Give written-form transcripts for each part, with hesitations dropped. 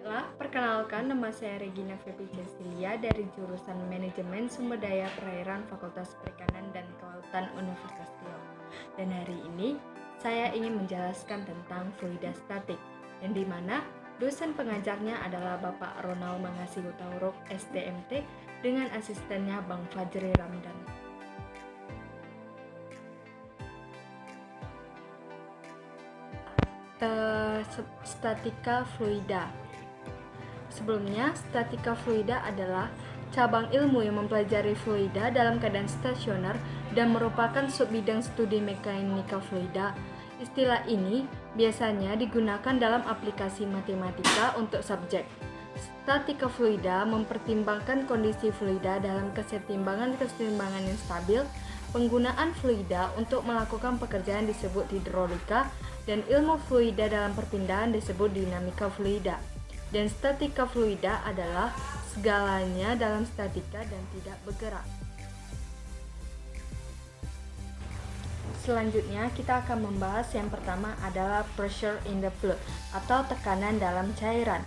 Perkenalkan, nama saya Regina Febi Cecilia dari jurusan Manajemen Sumber Daya Perairan Fakultas Perikanan dan Kelautan Universitas Riau. Dan hari ini saya ingin menjelaskan tentang fluida statik, yang dimana dosen pengajarnya adalah Bapak Ronald Mangasi Hutauruk, STMT, dengan asistennya Bang Fajri Ramdan. Statika fluida. Sebelumnya, statika fluida adalah cabang ilmu yang mempelajari fluida dalam keadaan stasioner dan merupakan subbidang studi mekanika fluida. Istilah ini biasanya digunakan dalam aplikasi matematika untuk subjek. Statika fluida mempertimbangkan kondisi fluida dalam kesetimbangan yang stabil. Penggunaan fluida untuk melakukan pekerjaan disebut hidrolika, dan ilmu fluida dalam perpindahan disebut dinamika fluida. Dan statika fluida adalah segalanya dalam statika dan tidak bergerak. Selanjutnya kita akan membahas yang pertama adalah pressure in the fluid atau tekanan dalam cairan.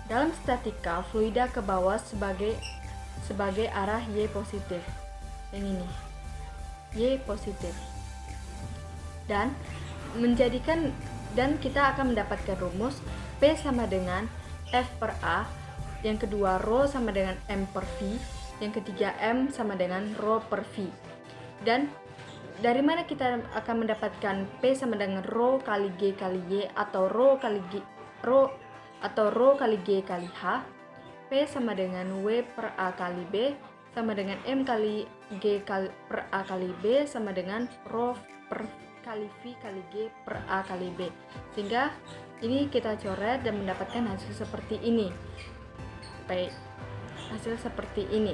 Dalam statika, fluida ke bawah sebagai arah Y positif. Yang ini, Y positif. Dan kita akan mendapatkan rumus P sama dengan F per A, yang kedua Rho sama dengan M per V, yang ketiga M sama dengan Rho per V. Dan dari mana kita akan mendapatkan P sama dengan Rho kali G kali Y atau Rho kali G kali H? P sama dengan W per A kali B sama dengan M kali G per A kali B sama dengan Rho per kali V kali G per A kali B. Sehingga ini kita coret dan mendapatkan hasil seperti ini. Baik, hasil seperti ini.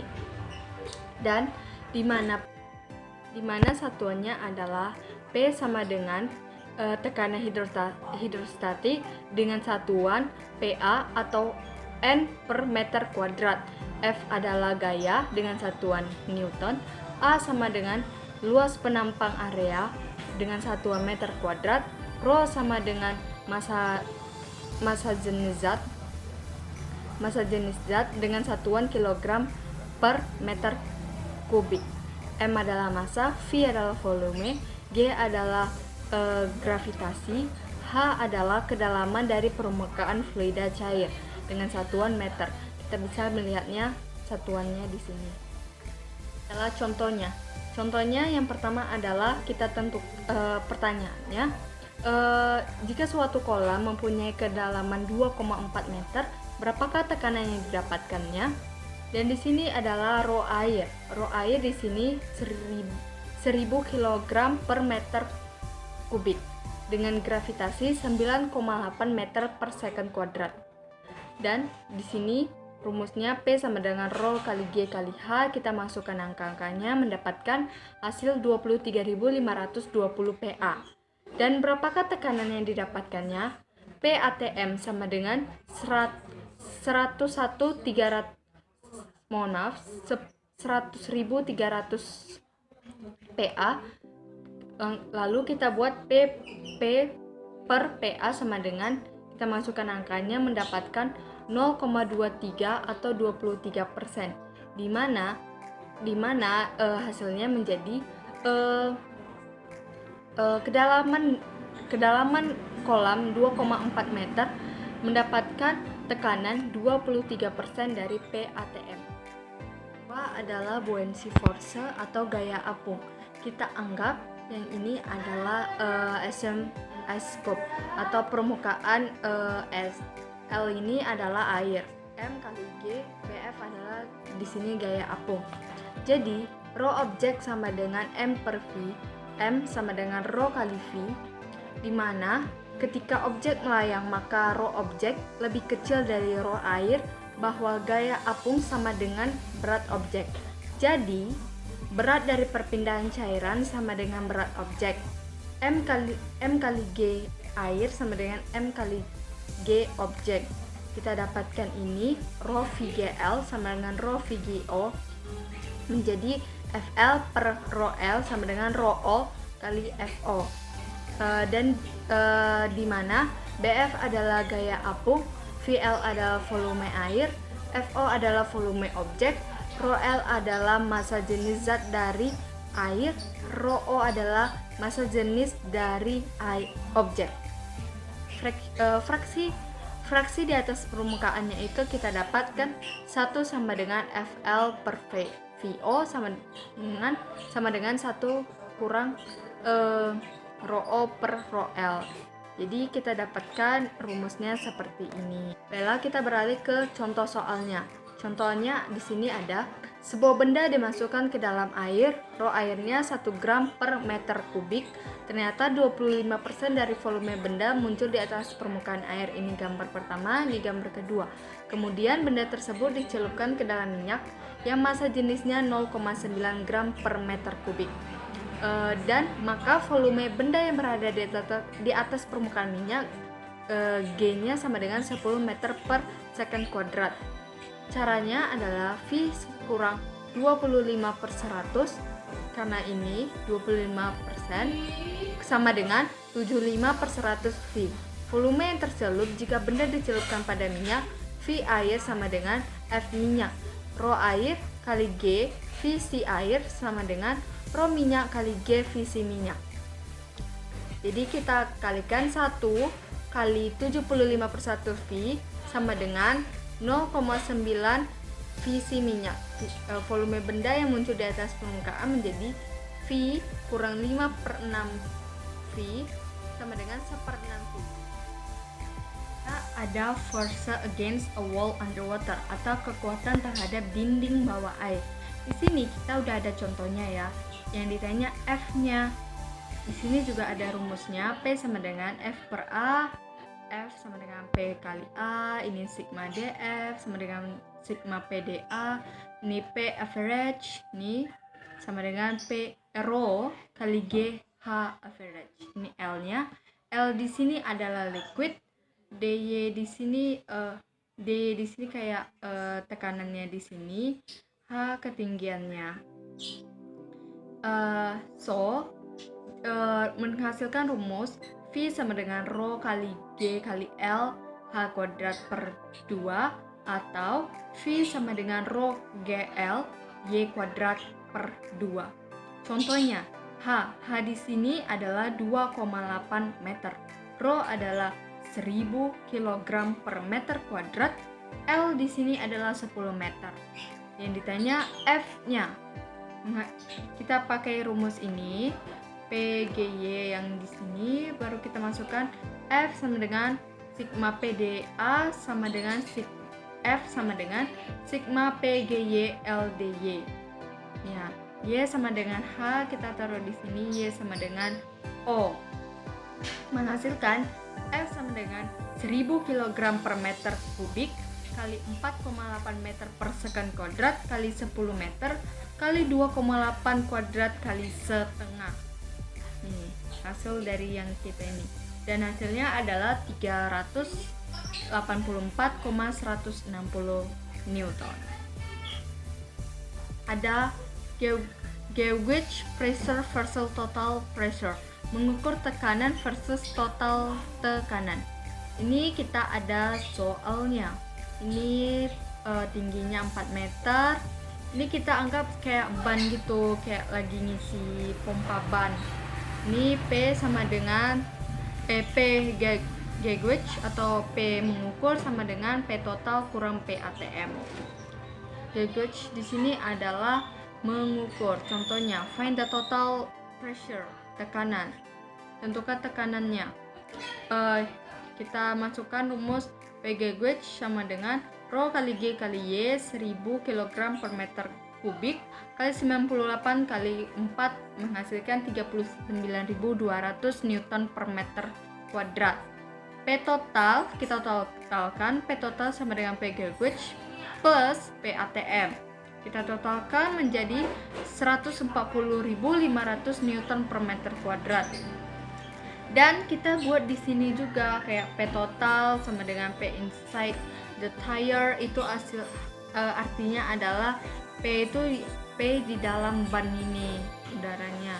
Dan di mana satuannya adalah P sama dengan tekanan hidrostatik dengan satuan PA atau N per meter kuadrat. F adalah gaya dengan satuan Newton. A sama dengan luas penampang area dengan satuan meter kuadrat. Rho sama dengan massa jenis zat dengan satuan kilogram per meter kubik. M adalah massa, V adalah volume, G adalah gravitasi, H adalah kedalaman dari permukaan fluida cair dengan satuan meter. Kita bisa melihatnya satuannya di sini. Adalah contohnya yang pertama adalah kita pertanyaannya, jika suatu kolam mempunyai kedalaman 2,4 meter, berapakah tekanan yang didapatkannya? Dan di sini adalah Rho air. Rho air di sini 1000 kg per meter kubik dengan gravitasi 9,8 meter per second kuadrat. Dan di sini rumusnya P sama dengan Rho kali G kali H. Kita masukkan angka-angkanya, mendapatkan hasil 23.520 PA. Dan berapakah tekanan yang didapatkannya? P ATM sama dengan 100.300 PA. Lalu kita buat P per PA sama dengan, kita masukkan angkanya, mendapatkan 0,23 atau 23%, di mana hasilnya menjadi kedalaman kolam 2,4 meter mendapatkan tekanan 23% dari PATM. Adalah buoyancy force atau gaya apung. Kita anggap yang ini adalah ice scope atau permukaan es. L ini adalah air. M kali G, BF adalah di sini gaya apung. Jadi Rho objek sama dengan M per V. M sama dengan Rho kali V, di mana ketika objek melayang maka Rho objek lebih kecil dari Rho air, bahwa gaya apung sama dengan berat objek. Jadi berat dari perpindahan cairan sama dengan berat objek. M kali G air sama dengan M kali G objek. Kita dapatkan ini Rho VGL sama dengan Rho VGO menjadi FL per Rho L sama dengan Rho O kali FO. Dan di mana BF adalah gaya apung, VL adalah volume air, FO adalah volume objek, ρL adalah massa jenis zat dari air, ρO adalah massa jenis dari objek. Fraksi di atas permukaannya itu kita dapatkan 1 sama dengan FL per VO sama dengan 1 kurang ρO per ρL. Jadi kita dapatkan rumusnya seperti ini. Baiklah, kita beralih ke contoh soalnya. Contohnya di sini ada sebuah benda dimasukkan ke dalam air, ρ airnya 1 gram per meter kubik. Ternyata 25% dari volume benda muncul di atas permukaan air. Ini gambar pertama, ini gambar kedua. Kemudian benda tersebut dicelupkan ke dalam minyak yang massa jenisnya 0,9 gram per meter kubik. Dan maka volume benda yang berada di atas permukaan minyak G-nya sama dengan 10 meter per second kuadrat. Caranya adalah V kurang 25/100, karena ini 25% sama dengan 75/100 V. Volume yang tercelup jika benda dicelupkan pada minyak, V air sama dengan F minyak. ρ air kali G V C air sama dengan ρ minyak kali G VC minyak. Jadi kita kalikan 1 kali 75/100 V sama dengan 0,9 VC minyak. Volume benda yang muncul di atas permukaan menjadi V kurang 5/6 V sama dengan 1/6 V. Ada force against a wall underwater atau kekuatan terhadap dinding bawah air. Di sini kita udah ada contohnya ya. Yang ditanya F-nya. Di sini juga ada rumusnya. P sama dengan F per A, F sama dengan P kali A, ini sigma DF sama dengan sigma PDA, ini P average, ini sama dengan P rho kali G H average. Ini L-nya. L di sini adalah liquid, dy di sini D di sini kayak tekanannya di sini, H ketinggiannya. Menghasilkan rumus V sama dengan rho kali G kali L H kuadrat per 2 atau V sama dengan rho GL Y kuadrat per 2. Contohnya, H di sini adalah 2,8 meter, rho adalah 1000 kg per meter kuadrat, L di sini adalah 10 meter. Yang ditanya F-nya. Kita pakai rumus ini, PGY yang di sini, baru kita masukkan F sama dengan sigma PDA sama dengan F sama dengan sigma PGY LDY. Ya, Y sama dengan H kita taruh di sini, Y sama dengan O. Menghasilkan F sama dengan 1000 kg per meter kubik kali 4,8 meter per second kuadrat kali 10 meter kali 2,8 kuadrat kali setengah. Ini hasil dari yang kita ini. Dan hasilnya adalah 384,160 Newton. Ada gauge pressure versus total pressure, mengukur tekanan versus total tekanan. Ini kita ada soalnya. Ini tingginya 4 meter. Ini kita anggap kayak ban gitu, kayak lagi ngisi pompa ban. Ini P sama dengan P gauge atau P mengukur sama dengan P total kurang P ATM. Gauge di sini adalah mengukur. Contohnya, find the total pressure, tekanan. Tentukan tekanannya. Kita masukkan rumus P gauge sama dengan rho kali G kali Y 1000 kg per meter kubik kali 98 kali 4 menghasilkan 39.200 Newton per meter kuadrat. P total kita totalkan, P total sama dengan P gauge plus P ATM. Kita totalkan menjadi 140.500 Newton per meter kuadrat. Dan kita buat di sini juga kayak P total sama dengan P inside the tire, itu artinya adalah P itu P di dalam ban ini udaranya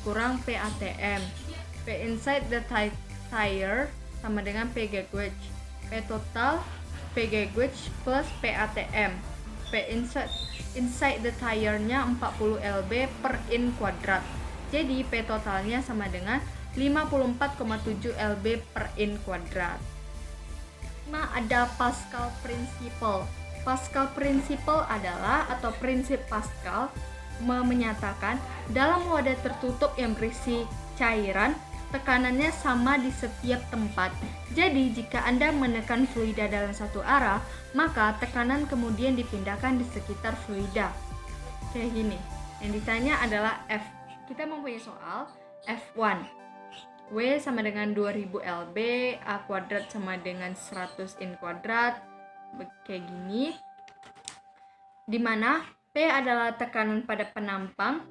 kurang P ATM. P inside the tire sama dengan P gauge. P total, P gauge plus P ATM. P inside the tire-nya 40 lb per in kuadrat. Jadi P totalnya sama dengan 54,7 lb per in kuadrat. Nah, ada Pascal Principle. Pascal Principle adalah atau prinsip Pascal menyatakan dalam wadah tertutup yang berisi cairan, tekanannya sama di setiap tempat. Jadi, jika Anda menekan fluida dalam satu arah, maka tekanan kemudian dipindahkan di sekitar fluida. Kayak gini. Yang ditanya adalah F. Kita mempunyai soal F1. W sama dengan 2000 lb, A kuadrat sama dengan 100 in kuadrat. Kayak gini. Dimana P adalah tekanan pada penampang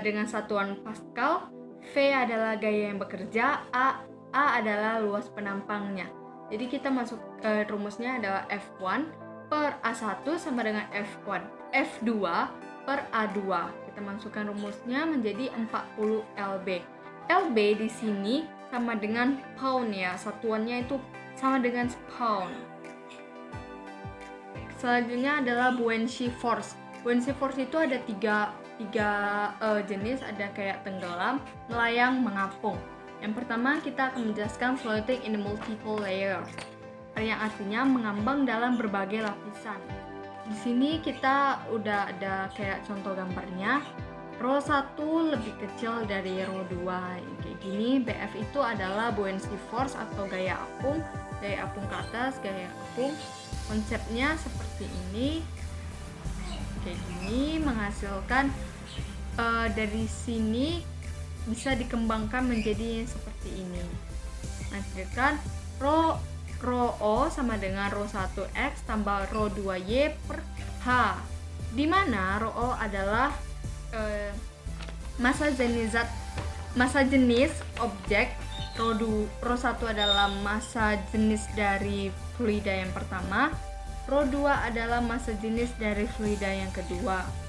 dengan satuan Pascal, V adalah gaya yang bekerja, A adalah luas penampangnya. Jadi kita masuk rumusnya adalah F1 per A1 sama dengan F2 per A2. Kita masukkan rumusnya menjadi 40 lb. lb di sini sama dengan pound ya, satuannya itu sama dengan pound. Selanjutnya adalah buoyancy force. Buoyancy force itu ada tiga jenis, ada kayak tenggelam, melayang, mengapung. Yang pertama kita akan menjelaskan floating in the multiple layers, yang artinya mengambang dalam berbagai lapisan. Di sini kita udah ada kayak contoh gambarnya. Rho 1 lebih kecil dari Rho 2, kayak gini. BF itu adalah buoyancy force atau gaya apung ke atas, gaya apung. Konsepnya seperti ini, kayak gini, menghasilkan dari sini bisa dikembangkan menjadi seperti ini. Menghasilkan Rho O sama dengan Rho 1X tambah Rho 2Y per H, di mana Rho O adalah massa jenis objek, Rho 1 adalah massa jenis dari fluida yang pertama, Rho 2 adalah massa jenis dari fluida yang kedua.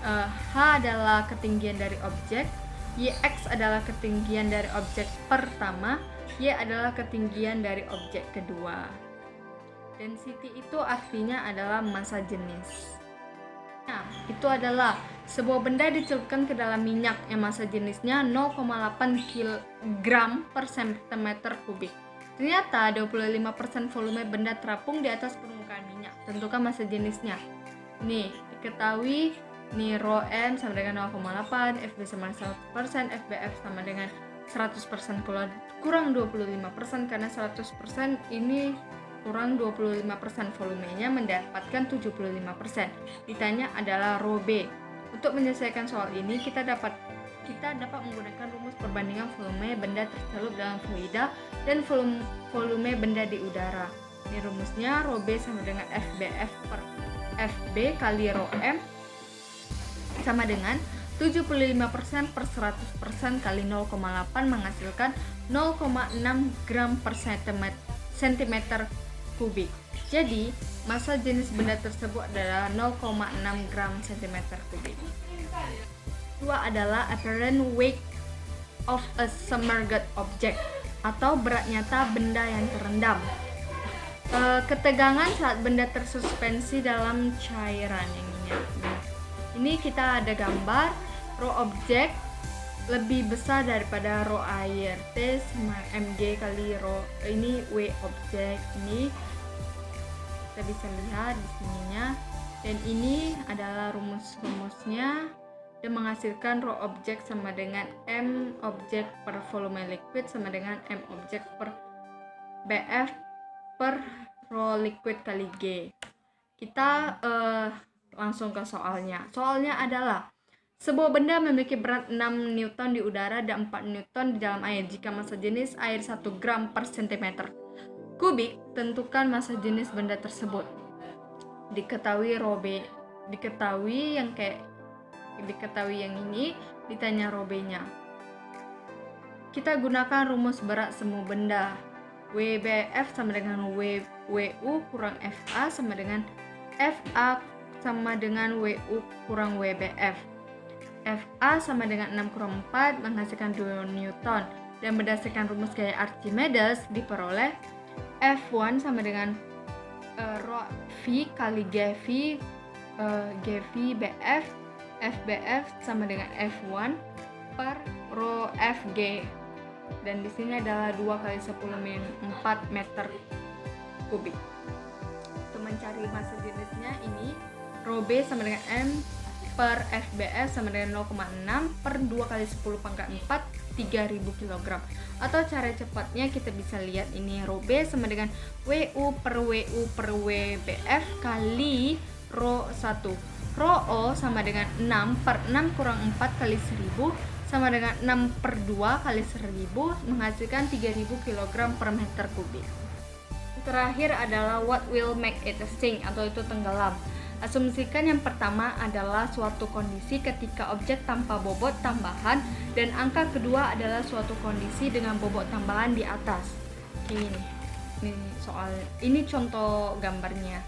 H adalah ketinggian dari objek, YX adalah ketinggian dari objek pertama, Y adalah ketinggian dari objek kedua. Density itu artinya adalah massa jenis. Nah, itu adalah sebuah benda dicelupkan ke dalam minyak yang massa jenisnya 0,8 kg per cm kubik. Ternyata 25% volume benda terapung di atas permukaan minyak. Tentukan massa jenisnya. Nih, diketahui nih Rho M sama dengan 0,8, FB sama dengan 100%, FBF sama dengan 100%, kurang 25% karena 100% ini kurang 25% volumenya mendapatkan 75%. Ditanya adalah Rho B. Untuk menyelesaikan soal ini kita dapat menggunakan rumus perbandingan volume benda tercelup dalam fluida dan volume benda di udara. Ini rumusnya Rho B sama dengan FBF per FB kali Rho M sama dengan 75% per 100% kali 0,8 menghasilkan 0,6 gram per cm kubik. Jadi, massa jenis benda tersebut adalah 0,6 gram cm kubik. Kedua adalah apparent weight of a submerged object atau berat nyata benda yang terendam. Ketegangan saat benda tersuspensi dalam cairan ini kita ada gambar Rho objek lebih besar daripada Rho air, T sama mg kali Rho, ini W objek, ini kita bisa lihat di sininya, dan ini adalah rumusnya dan menghasilkan Rho objek sama dengan M objek per volume liquid sama dengan M objek per BF per Rho liquid kali G. Kita langsung ke soalnya. Soalnya adalah sebuah benda memiliki berat 6 Newton di udara dan 4 Newton di dalam air. Jika massa jenis air 1 gram per cm kubik, tentukan massa jenis benda tersebut. Diketahui Rho B, diketahui yang ini, ditanya Rho B-nya. Kita gunakan rumus berat semua benda. WBF sama dengan WU kurang FA sama dengan FA sama dengan WU kurang WBF. FA sama dengan 6 kurang 4 menghasilkan 2 Newton. Dan berdasarkan rumus gaya Archimedes diperoleh F1 sama dengan rho V kali GV BF, FBF sama dengan F1 per rho FG. Dan di sini adalah 2 kali 10 min 4 meter kubik. Untuk mencari massa jenisnya ini rho B sama dengan M per FBF sama dengan 0,6 per 2 kali 10 pangkat 4 3000 kg. Atau cara cepatnya kita bisa lihat ini rho B sama dengan WU per WU per WBF kali rho 1. Rho O sama dengan 6 per 6 kurang 4 kali 1000 sama dengan 6 per 2 kali 1000 menghasilkan 3000 kg per meter kubik. Terakhir adalah what will make it sink atau itu tenggelam. Asumsikan yang pertama adalah suatu kondisi ketika objek tanpa bobot tambahan dan angka kedua adalah suatu kondisi dengan bobot tambahan di atas. Ini contoh gambarnya.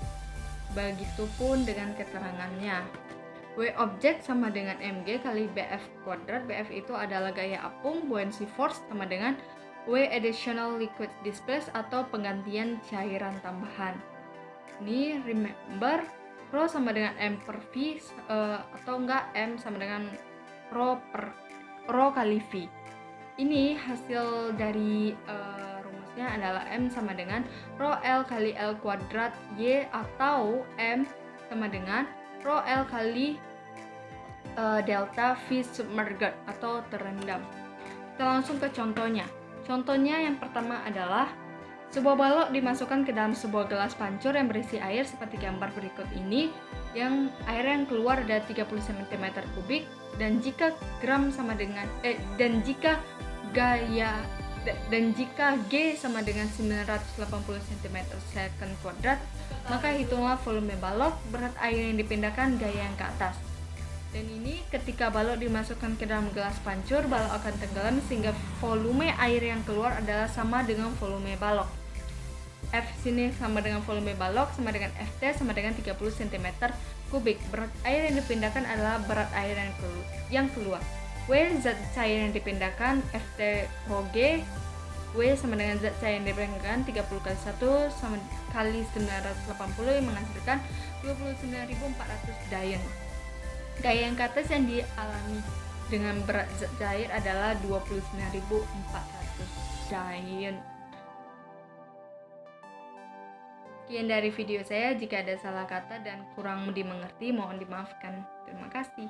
Begitupun dengan keterangannya. W objek sama dengan mg kali bf kuadrat. Bf itu adalah gaya apung, buoyancy force sama dengan W additional liquid displaced atau penggantian cairan tambahan. Ini remember rho sama dengan m per v atau enggak m sama dengan rho kali v. Ini hasil dari rumusnya adalah m sama dengan rho l kali l kuadrat y atau m sama dengan rho l kali delta v submerged atau terendam. Kita langsung ke contohnya. Contohnya yang pertama adalah sebuah balok dimasukkan ke dalam sebuah gelas pancur yang berisi air seperti gambar berikut ini, yang air yang keluar ada 30 cm3 dan jika jika G sama dengan 980 cm2, maka hitunglah volume balok, berat air yang dipindahkan, gaya yang ke atas. Dan ini ketika balok dimasukkan ke dalam gelas pancur, balok akan tenggelam sehingga volume air yang keluar adalah sama dengan volume balok. F sini sama dengan volume balok sama dengan Ft sama dengan 30 cm3. Berat air yang dipindahkan adalah berat air yang keluar. W zat cair yang dipindahkan, Ft rho G. W sama dengan zat cair yang dipindahkan 30 kali 1 sama kali 980 yang menghasilkan 29.400 Dalton. Gaya yang ke atas yang dialami dengan berat zat cair adalah 29.400 Dalton. Sekian dari video saya. Jika ada salah kata dan kurang dimengerti, mohon dimaafkan. Terima kasih.